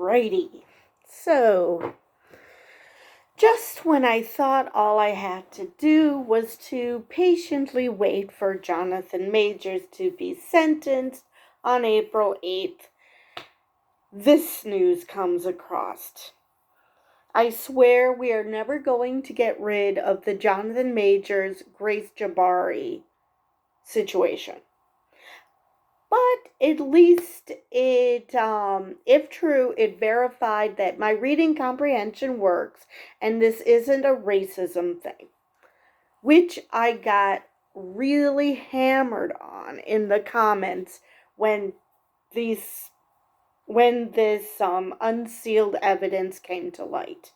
Alrighty. So, just when I thought all I had to do was to patiently wait for Jonathan Majors to be sentenced on April 8th, this news comes across. I swear we are never going to get rid of the Jonathan Majors, Grace Jabbari situation. But at least it, if true, it verified that my reading comprehension works and this isn't a racism thing, which I got really hammered on in the comments when this unsealed evidence came to light.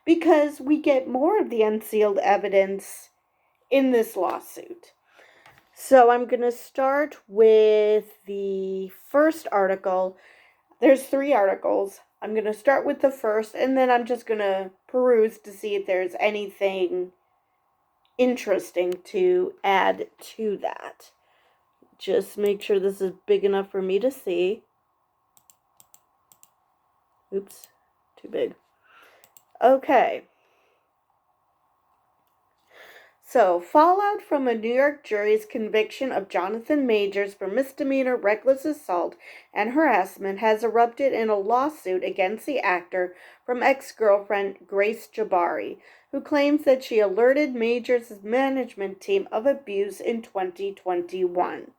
Because we get more of the unsealed evidence in this lawsuit. So I'm going to start with the first article. There's 3 articles. I'm going to start with the first, and then I'm just going to peruse to see if there's anything interesting to add to that. Just make sure this is big enough for me to see. Oops, too big. Okay. So, fallout from a New York jury's conviction of Jonathan Majors for misdemeanor reckless assault and harassment has erupted in a lawsuit against the actor from ex-girlfriend Grace Jabbari, who claims that she alerted Majors' management team of abuse in 2021.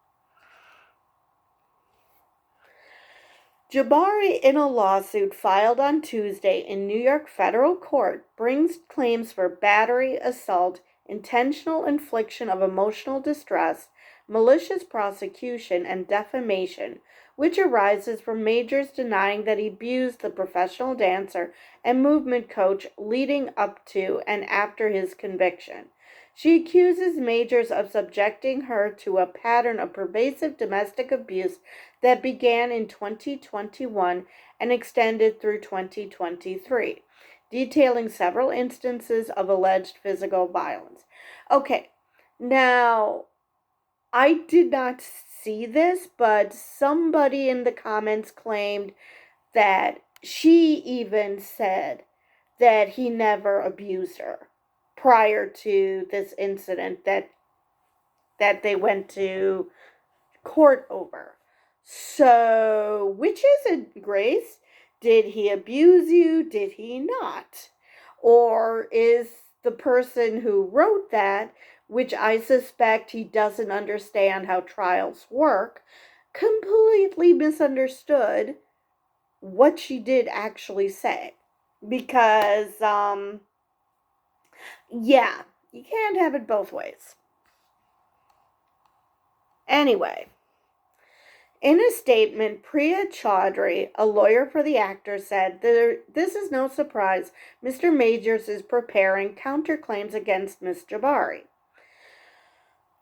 Jabbari, in a lawsuit filed on Tuesday in New York federal court, brings claims for battery, assault, intentional infliction of emotional distress, malicious prosecution, and defamation, which arises from Majors denying that he abused the professional dancer and movement coach leading up to and after his conviction. She accuses Majors of subjecting her to a pattern of pervasive domestic abuse that began in 2021 and extended through 2023. Detailing several instances of alleged physical violence. Okay, now, I did not see this, but somebody in the comments claimed that she even said that he never abused her prior to this incident that they went to court over. So, which is it, Grace? Did he abuse you? Did he not? Or is the person who wrote that, which I suspect he doesn't understand how trials work, completely misunderstood what she did actually say? Because, yeah, you can't have it both ways. Anyway. In a statement, Priya Chaudhry, a lawyer for the actor, said, "This is no surprise. Mr. Majors is preparing counterclaims against Ms. Jabbari."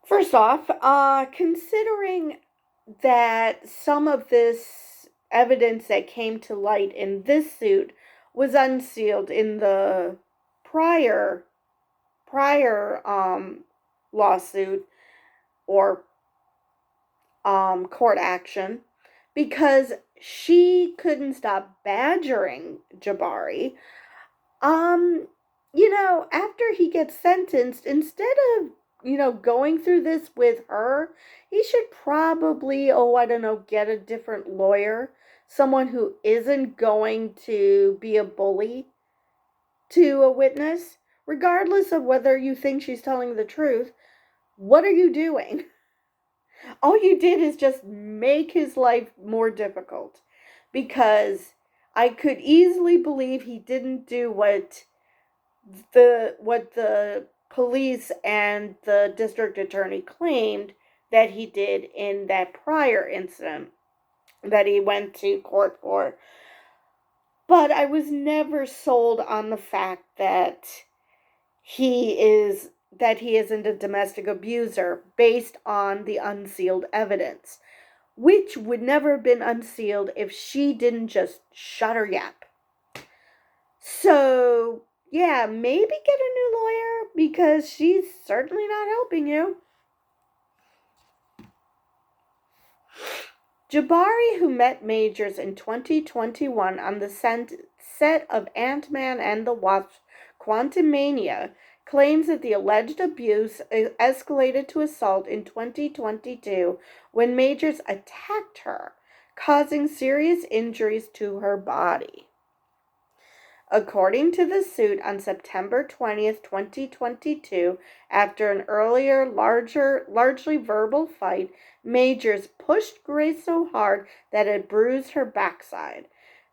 First off, considering that some of this evidence that came to light in this suit was unsealed in the prior lawsuit or court action, because she couldn't stop badgering Jabbari. After he gets sentenced, instead of, going through this with her, he should probably, get a different lawyer, someone who isn't going to be a bully to a witness, regardless of whether you think she's telling the truth. What are you doing? All you did is just make his life more difficult, because I could easily believe he didn't do what the police and the district attorney claimed that he did in that prior incident that he went to court for. But I was never sold on the fact that he isn't a domestic abuser based on the unsealed evidence, which would never have been unsealed if she didn't just shut her yap. So, yeah, maybe get a new lawyer, because she's certainly not helping you. Jabbari, who met Majors in 2021 on the set of Ant-Man and the Wasp: Quantumania, claims that the alleged abuse escalated to assault in 2022 when Majors attacked her, causing serious injuries to her body. According to the suit, on September 20th, 2022, after an earlier, largely verbal fight, Majors pushed Grace so hard that it bruised her backside,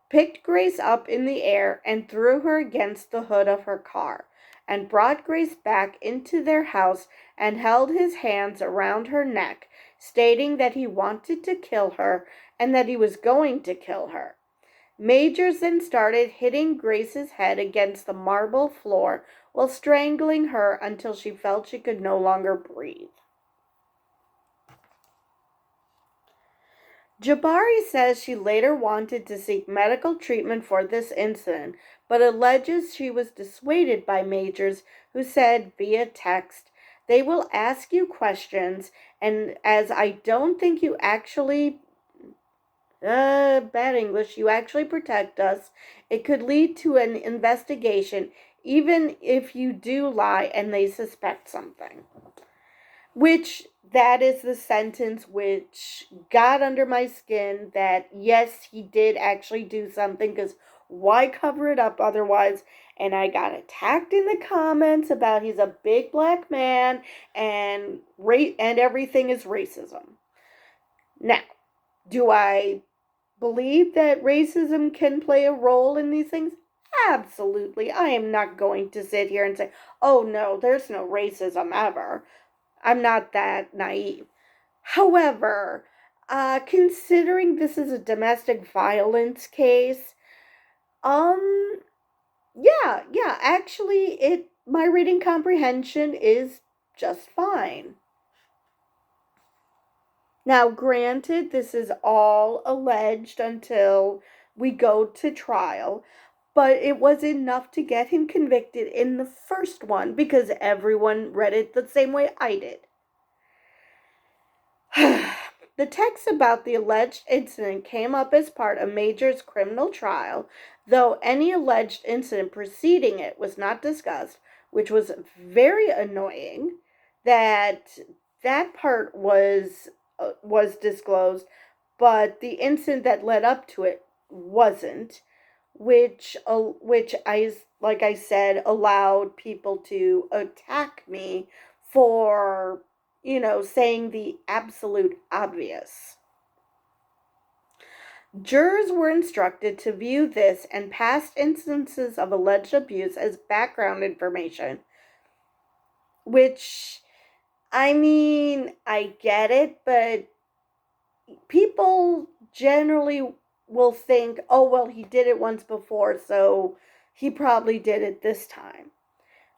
picked Grace up in the air and threw her against the hood of her car, and brought Grace back into their house and held his hands around her neck, stating that he wanted to kill her and that he was going to kill her. Majors then started hitting Grace's head against the marble floor while strangling her until she felt she could no longer breathe. Jabbari says she later wanted to seek medical treatment for this incident, but alleges she was dissuaded by Majors, who said via text, "They will ask you questions, and as I don't think you actually bad English, you actually protect us. It could lead to an investigation, even if you do lie and they suspect something." Which, that is the sentence which got under my skin, that yes, he did actually do something, because why cover it up otherwise? And I got attacked in the comments about he's a big black man and everything is racism. Now, do I believe that racism can play a role in these things? Absolutely. I am not going to sit here and say, oh no, there's no racism ever. I'm not that naive. However, considering this is a domestic violence case, actually my reading comprehension is just fine. Now, granted, this is all alleged until we go to trial, but it was enough to get him convicted in the first one because everyone read it the same way I did. The text about the alleged incident came up as part of Major's criminal trial, though any alleged incident preceding it was not discussed, which was very annoying that part was disclosed, but the incident that led up to it wasn't, which like I said, allowed people to attack me for, saying the absolute obvious. Jurors were instructed to view this and past instances of alleged abuse as background information, which, I mean, I get it, but people generally will think, oh, well, he did it once before, so he probably did it this time.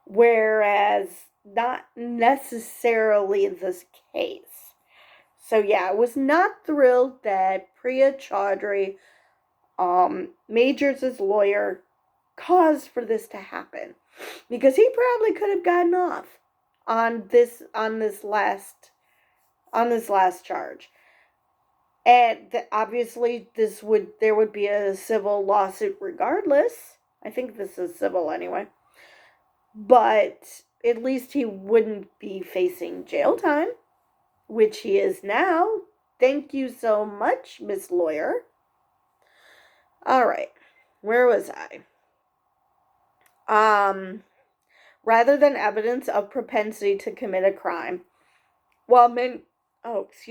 Whereas not necessarily this case. So yeah, I was not thrilled that Priya Chaudhry, Majors' lawyer, caused for this to happen, because he probably could have gotten off on this last charge. And obviously there would be a civil lawsuit regardless. I think this is civil anyway. But at least he wouldn't be facing jail time, which he is now. Thank you so much, Miss Lawyer. All right. Where was I? Rather than evidence of propensity to commit a crime. While many of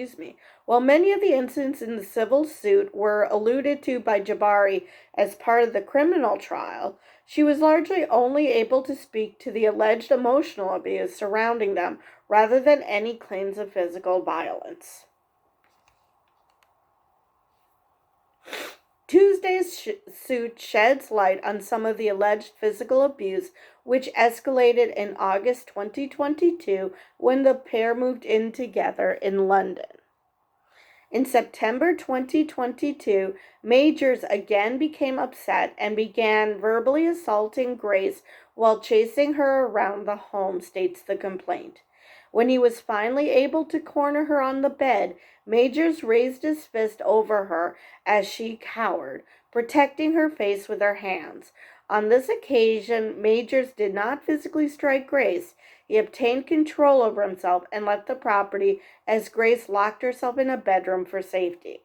the incidents in the civil suit were alluded to by Jabbari as part of the criminal trial, she was largely only able to speak to the alleged emotional abuse surrounding them, rather than any claims of physical violence. Tuesday's suit sheds light on some of the alleged physical abuse, which escalated in August 2022 when the pair moved in together in London. In September 2022, Majors again became upset and began verbally assaulting Grace while chasing her around the home, states the complaint. When he was finally able to corner her on the bed, Majors raised his fist over her as she cowered, protecting her face with her hands. On this occasion, Majors did not physically strike Grace. He obtained control over himself and left the property as Grace locked herself in a bedroom for safety.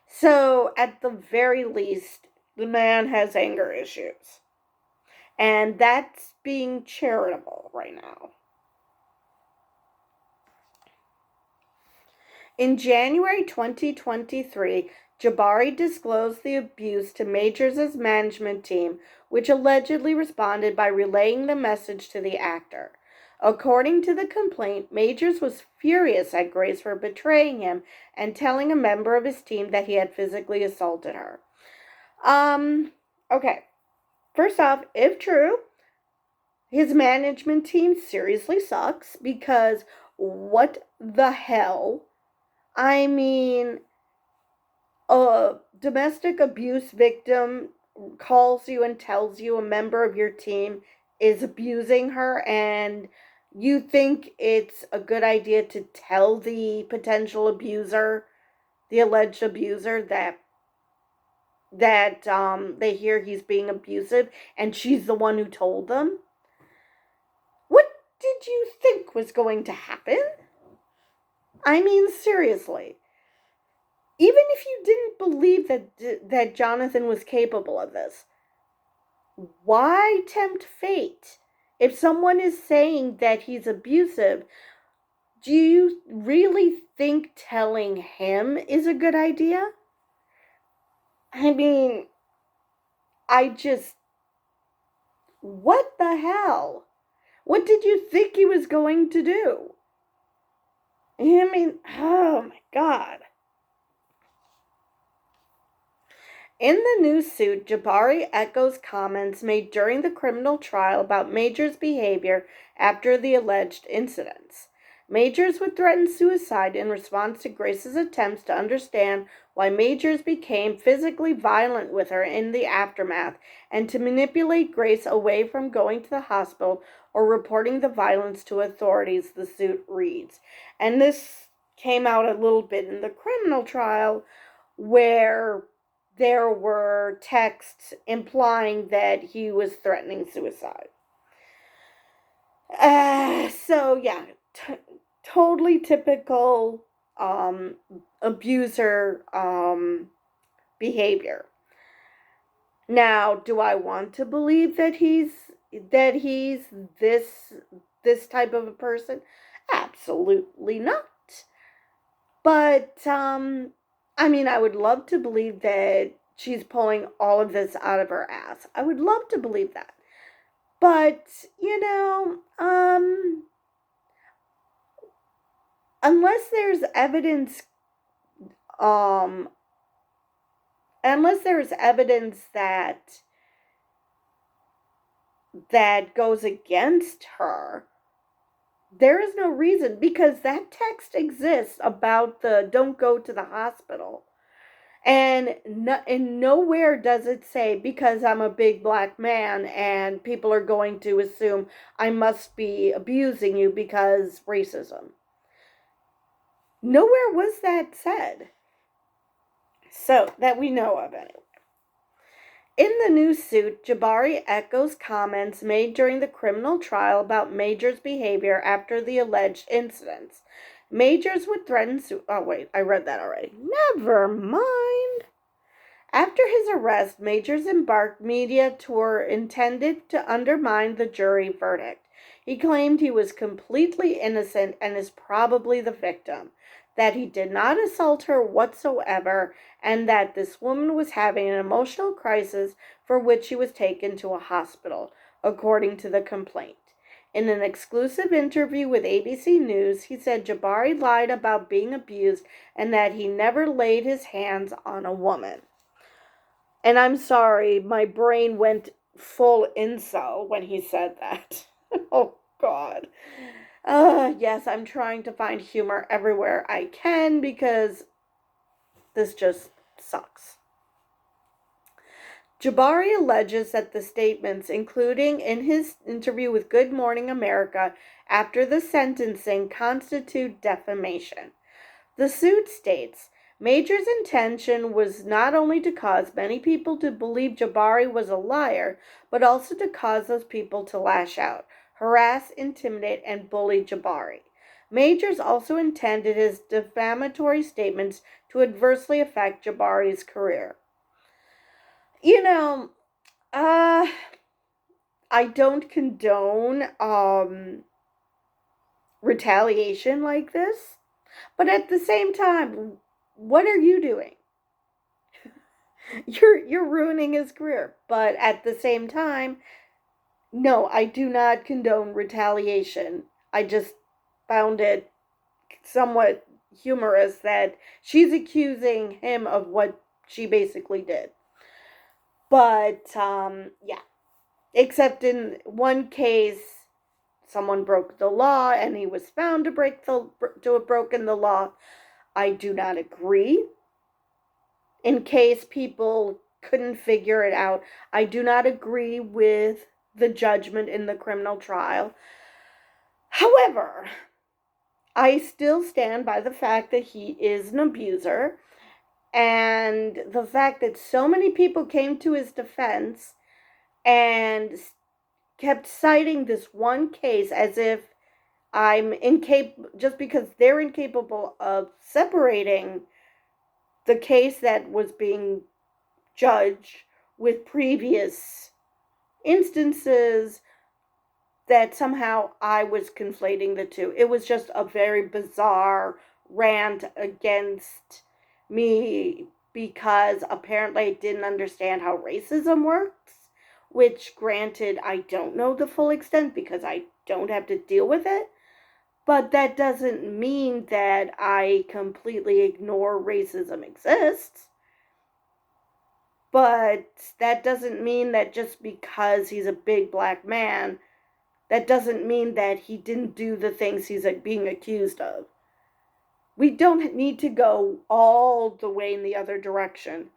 So, at the very least, the man has anger issues. And that's being charitable right now. In January 2023, Jabbari disclosed the abuse to Majors' management team, which allegedly responded by relaying the message to the actor. According to the complaint, Majors was furious at Grace for betraying him and telling a member of his team that he had physically assaulted her. Okay. First off, if true, his management team seriously sucks, because what the hell? I mean, a domestic abuse victim calls you and tells you a member of your team is abusing her, and you think it's a good idea to tell the potential abuser, the alleged abuser, that they hear he's being abusive, and she's the one who told them? What did you think was going to happen? I mean, seriously. Even if you didn't believe that Jonathan was capable of this, why tempt fate? If someone is saying that he's abusive, do you really think telling him is a good idea? I mean, what the hell? What did you think he was going to do? I mean, oh my God. In the new suit, Jabbari echoes comments made during the criminal trial about Majors' behavior after the alleged incidents. Majors would threaten suicide in response to Grace's attempts to understand why Majors became physically violent with her in the aftermath, and to manipulate Grace away from going to the hospital or reporting the violence to authorities, the suit reads. And this came out a little bit in the criminal trial, where there were texts implying that he was threatening suicide. So yeah, totally typical abuser behavior. Now, do I want to believe that he's this type of a person? Absolutely not. But I mean, I would love to believe that she's pulling all of this out of her ass. I would love to believe that. But, unless there's evidence, that goes against her, there is no reason, because that text exists about the don't go to the hospital. And nowhere does it say, because I'm a big black man and people are going to assume I must be abusing you because racism. Nowhere was that said. So, that we know of anyway. In the new suit, Jabbari echoes comments made during the criminal trial about Majors' behavior after the alleged incidents. Majors would threaten oh wait, I read that already. Never mind. After his arrest, Majors embarked media tour intended to undermine the jury verdict. He claimed he was completely innocent and is probably the victim, that he did not assault her whatsoever, and that this woman was having an emotional crisis for which she was taken to a hospital, according to the complaint. In an exclusive interview with ABC News, he said Jabbari lied about being abused and that he never laid his hands on a woman. And I'm sorry, my brain went full incel when he said that. Oh, God. Yes, I'm trying to find humor everywhere I can, because this just sucks. Jabbari alleges that the statements, including in his interview with Good Morning America after the sentencing, constitute defamation. The suit states, Major's intention was not only to cause many people to believe Jabbari was a liar, but also to cause those people to lash out, harass, intimidate, and bully Jabbari. Majors also intended his defamatory statements to adversely affect Jabbari's career. You know, I don't condone retaliation like this, but at the same time, what are you doing? You're ruining his career. But at the same time, no, I do not condone retaliation. I just found it somewhat humorous that she's accusing him of what she basically did. But yeah. Except in one case, someone broke the law and he was found to have broken the law. I do not agree. In case people couldn't figure it out, I do not agree with the judgment in the criminal trial. However, I still stand by the fact that he is an abuser, and the fact that so many people came to his defense and kept citing this one case as if I'm incapable, just because they're incapable of separating the case that was being judged with previous instances, that somehow I was conflating the two. It was just a very bizarre rant against me because apparently I didn't understand how racism works, which granted I don't know the full extent because I don't have to deal with it. But that doesn't mean that I completely ignore racism exists. But that doesn't mean that just because he's a big black man, that doesn't mean that he didn't do the things he's being accused of. We don't need to go all the way in the other direction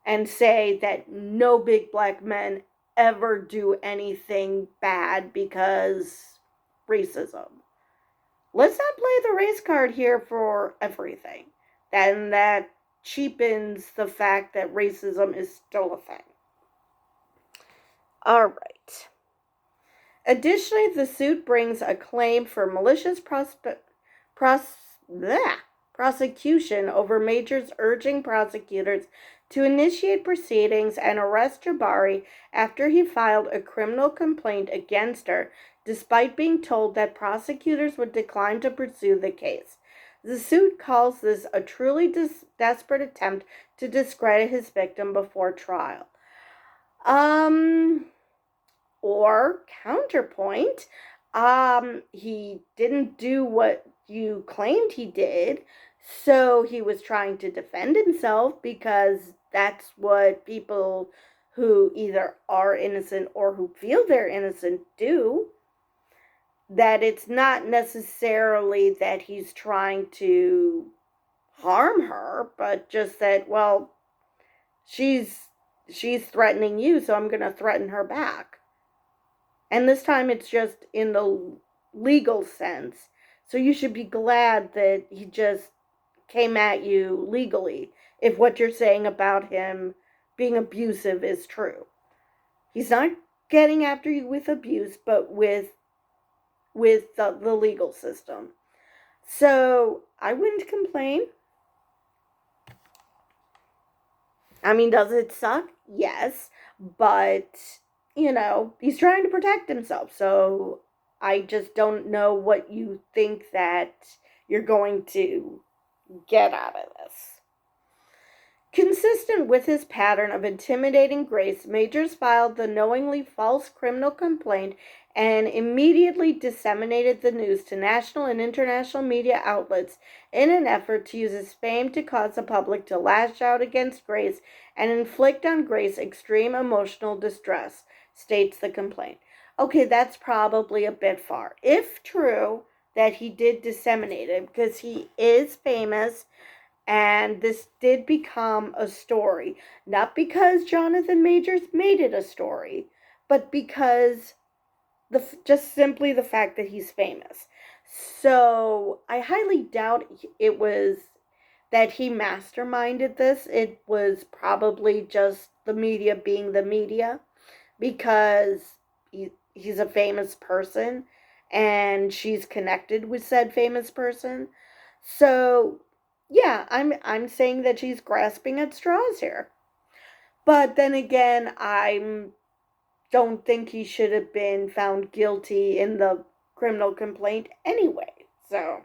and say that no big black men ever do anything bad because racism. Let's not play the race card here for everything. And that cheapens the fact that racism is still a thing. All right. Additionally, the suit brings a claim for malicious prosecution over Majors urging prosecutors to initiate proceedings and arrest Jabbari after he filed a criminal complaint against her, despite being told that prosecutors would decline to pursue the case. The suit calls this a truly desperate attempt to discredit his victim before trial. Or counterpoint, he didn't do what you claimed he did, so he was trying to defend himself because that's what people who either are innocent or who feel they're innocent do. That it's not necessarily that he's trying to harm her, but just that, well, she's threatening you, so I'm going to threaten her back. And this time it's just in the legal sense. So you should be glad that he just came at you legally if what you're saying about him being abusive is true. He's not getting after you with abuse, but with the legal system. So I wouldn't complain. I mean, does it suck? Yes. But, he's trying to protect himself. So I just don't know what you think that you're going to get out of this. Consistent with his pattern of intimidating Grace, Majors filed the knowingly false criminal complaint and immediately disseminated the news to national and international media outlets in an effort to use his fame to cause the public to lash out against Grace and inflict on Grace extreme emotional distress, states the complaint. Okay, that's probably a bit far. If true that he did disseminate it, because he is famous And this did become a story, not because Jonathan Majors made it a story, but because just simply the fact that he's famous. So I highly doubt it was that he masterminded this. It was probably just the media being the media, because he's a famous person and she's connected with said famous person. So yeah, I'm saying that she's grasping at straws here. But then again, I don't think he should have been found guilty in the criminal complaint anyway. So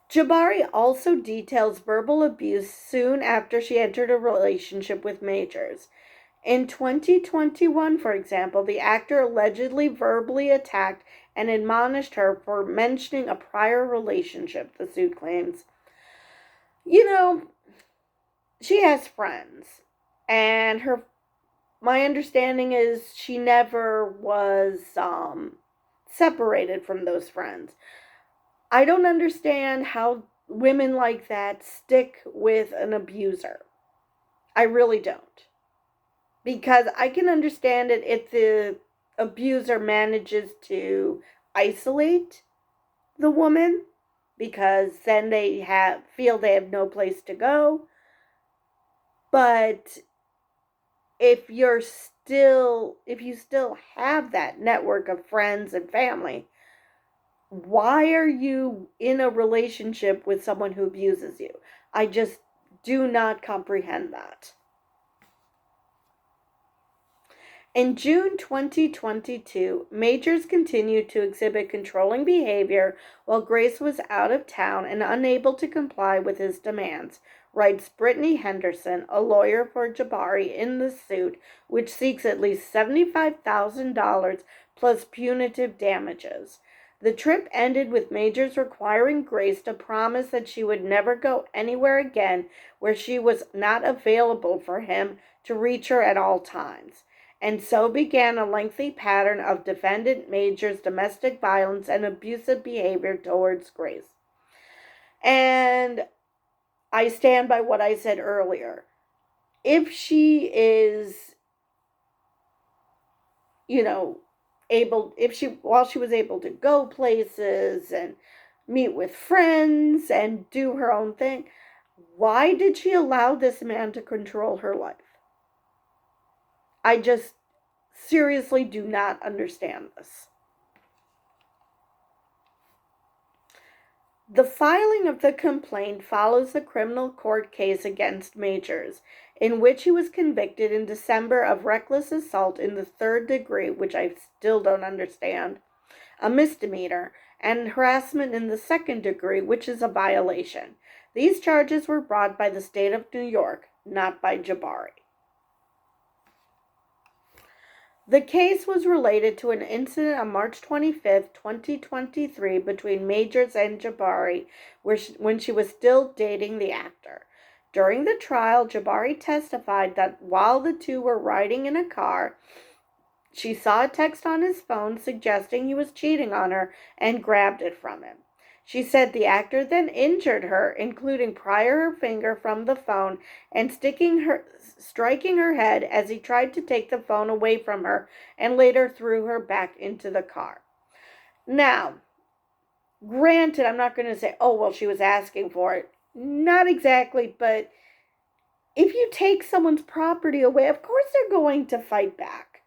Jabbari also details verbal abuse soon after she entered a relationship with Majors. In 2021, for example, the actor allegedly verbally attacked and admonished her for mentioning a prior relationship, the suit claims. You know, she has friends, and my understanding is she never was separated from those friends. I don't understand how women like that stick with an abuser. I really don't. Because I can understand it if the abuser manages to isolate the woman, because then they feel they have no place to go. But if you still have that network of friends and family, why are you in a relationship with someone who abuses you? I just do not comprehend that. In June 2022, Majors continued to exhibit controlling behavior while Grace was out of town and unable to comply with his demands, writes Brittany Henderson, a lawyer for Jabbari in the suit, which seeks at least $75,000 plus punitive damages. The trip ended with Majors requiring Grace to promise that she would never go anywhere again where she was not available for him to reach her at all times. And so began a lengthy pattern of defendant Major's domestic violence and abusive behavior towards Grace. And I stand by what I said earlier. If she is, while she was able to go places and meet with friends and do her own thing, why did she allow this man to control her life? I just seriously do not understand this. The filing of the complaint follows the criminal court case against Majors, in which he was convicted in December of reckless assault in the third degree, which I still don't understand, a misdemeanor, and harassment in the second degree, which is a violation. These charges were brought by the state of New York, not by Jabbari. The case was related to an incident on March 25, 2023, between Majors and Jabbari, when she was still dating the actor. During the trial, Jabbari testified that while the two were riding in a car, she saw a text on his phone suggesting he was cheating on her and grabbed it from him. She said the actor then injured her, including prying her finger from the phone and striking her head as he tried to take the phone away from her, and later threw her back into the car. Now, granted, I'm not going to say, oh, well, she was asking for it. Not exactly, but if you take someone's property away, of course they're going to fight back.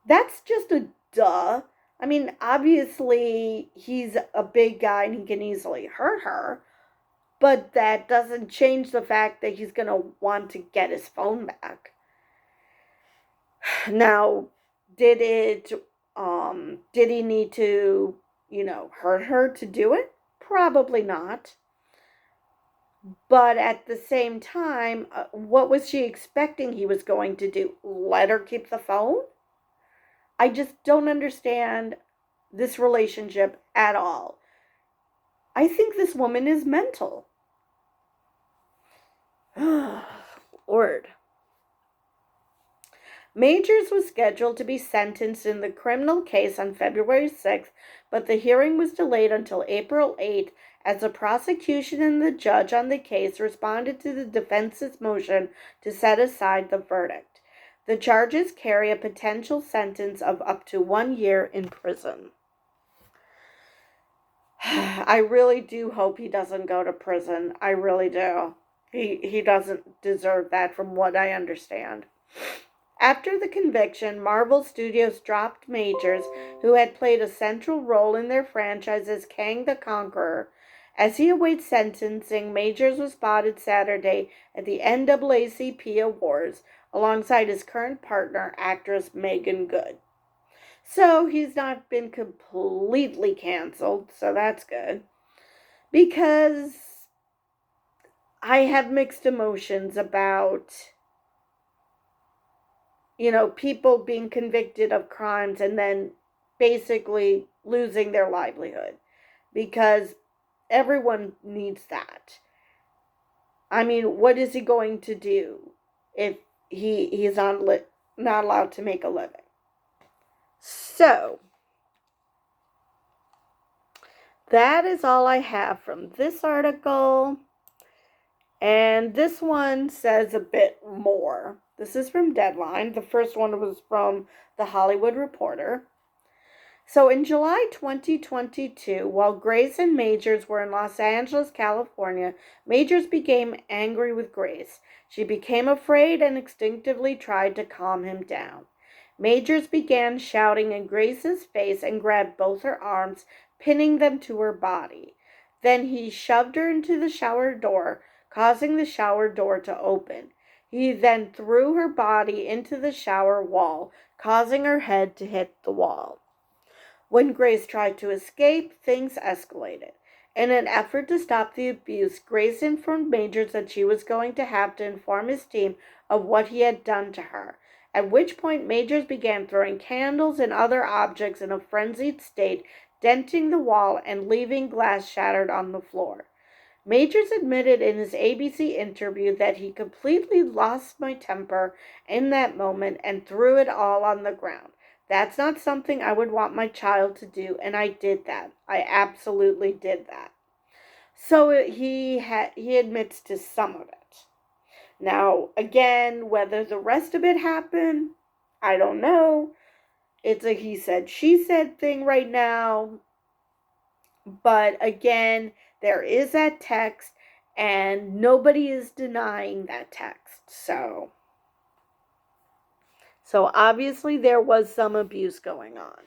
That's just a duh. I mean, obviously, he's a big guy and he can easily hurt her, but that doesn't change the fact that he's going to want to get his phone back. Now, did he need to, hurt her to do it? Probably not. But at the same time, what was she expecting he was going to do? Let her keep the phone? I just don't understand this relationship at all. I think this woman is mental. Lord. Majors was scheduled to be sentenced in the criminal case on February 6th, but the hearing was delayed until April 8th as the prosecution and the judge on the case responded to the defense's motion to set aside the verdict. The charges carry a potential sentence of up to 1 year in prison. I really do hope he doesn't go to prison. I really do. He doesn't deserve that from what I understand. After the conviction, Marvel Studios dropped Majors, who had played a central role in their franchise as Kang the Conqueror. As he awaits sentencing, Majors was spotted Saturday at the NAACP Awards alongside his current partner, actress Megan Good. So he's not been completely canceled, so that's good. Because I have mixed emotions about, people being convicted of crimes and then basically losing their livelihood. Because everyone needs that. I mean, what is he going to do if he's not allowed to make a living? So, that is all I have from this article. And this one says a bit more. This is from Deadline. The first one was from The Hollywood Reporter. So in July 2022, while Grace and Majors were in Los Angeles, California, Majors became angry with Grace. She became afraid and instinctively tried to calm him down. Majors began shouting in Grace's face and grabbed both her arms, pinning them to her body. Then he shoved her into the shower door, causing the shower door to open. He then threw her body into the shower wall, causing her head to hit the wall. When Grace tried to escape, things escalated. In an effort to stop the abuse, Grace informed Majors that she was going to have to inform his team of what he had done to her, at which point Majors began throwing candles and other objects in a frenzied state, denting the wall and leaving glass shattered on the floor. Majors admitted in his ABC interview that he completely lost my temper in that moment and threw it all on the ground. That's not something I would want my child to do, and I did that. I absolutely did that. So he admits to some of it. Now, again, whether the rest of it happened, I don't know. It's a he said, she said thing right now. But again, there is that text, and nobody is denying that text. So obviously there was some abuse going on.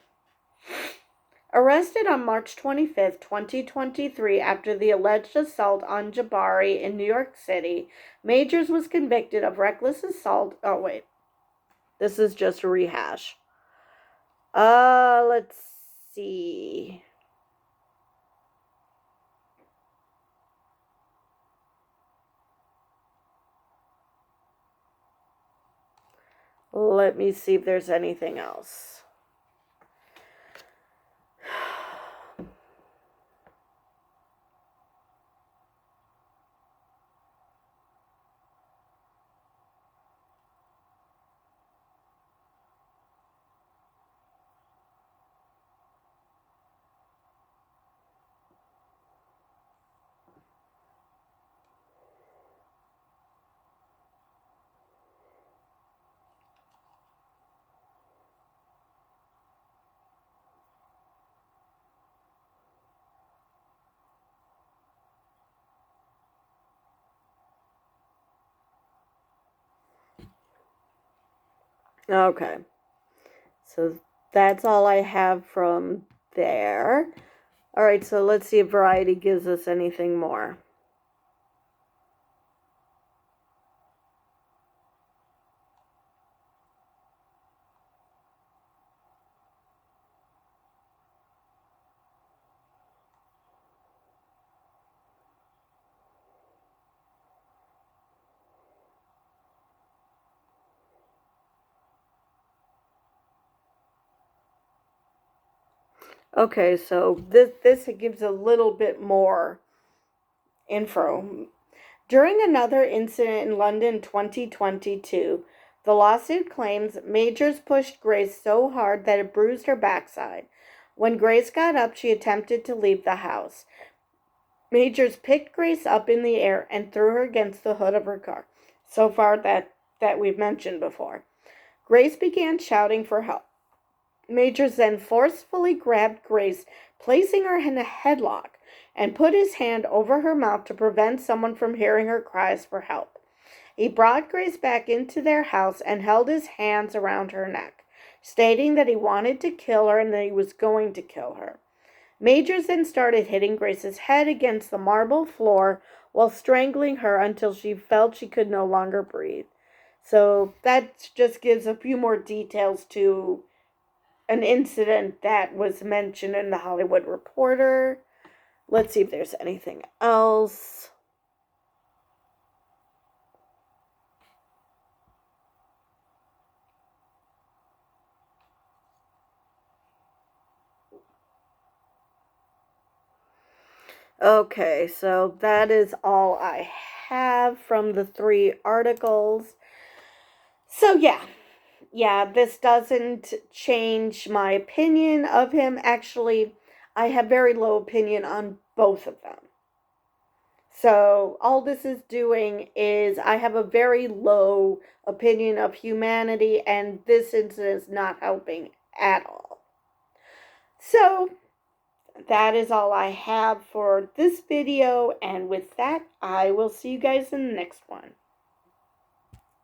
Arrested on March 25th, 2023, after the alleged assault on Jabbari in New York City, Majors was convicted of reckless assault. Oh, wait. This is just a rehash. Let's see. Let me see if there's anything else. Okay. So that's all I have from there. All right, so let's see if Variety gives us anything more. Okay, so this gives a little bit more info. During another incident in London 2022, the lawsuit claims Majors pushed Grace so hard that it bruised her backside. When Grace got up, she attempted to leave the house. Majors picked Grace up in the air and threw her against the hood of her car. So far that we've mentioned before. Grace began shouting for help. Majors then forcefully grabbed Grace, placing her in a headlock, and put his hand over her mouth to prevent someone from hearing her cries for help. He brought Grace back into their house and held his hands around her neck, stating that he wanted to kill her and that he was going to kill her. Majors then started hitting Grace's head against the marble floor while strangling her until she felt she could no longer breathe. So that just gives a few more details to an incident that was mentioned in the Hollywood Reporter. Let's see if there's anything else. Okay, so that is all I have from the 3 articles. So yeah, this doesn't change my opinion of him. Actually, I have very low opinion on both of them. So all this is doing is I have a very low opinion of humanity, and this incident is not helping at all. So that is all I have for this video, and with that, I will see you guys in the next one.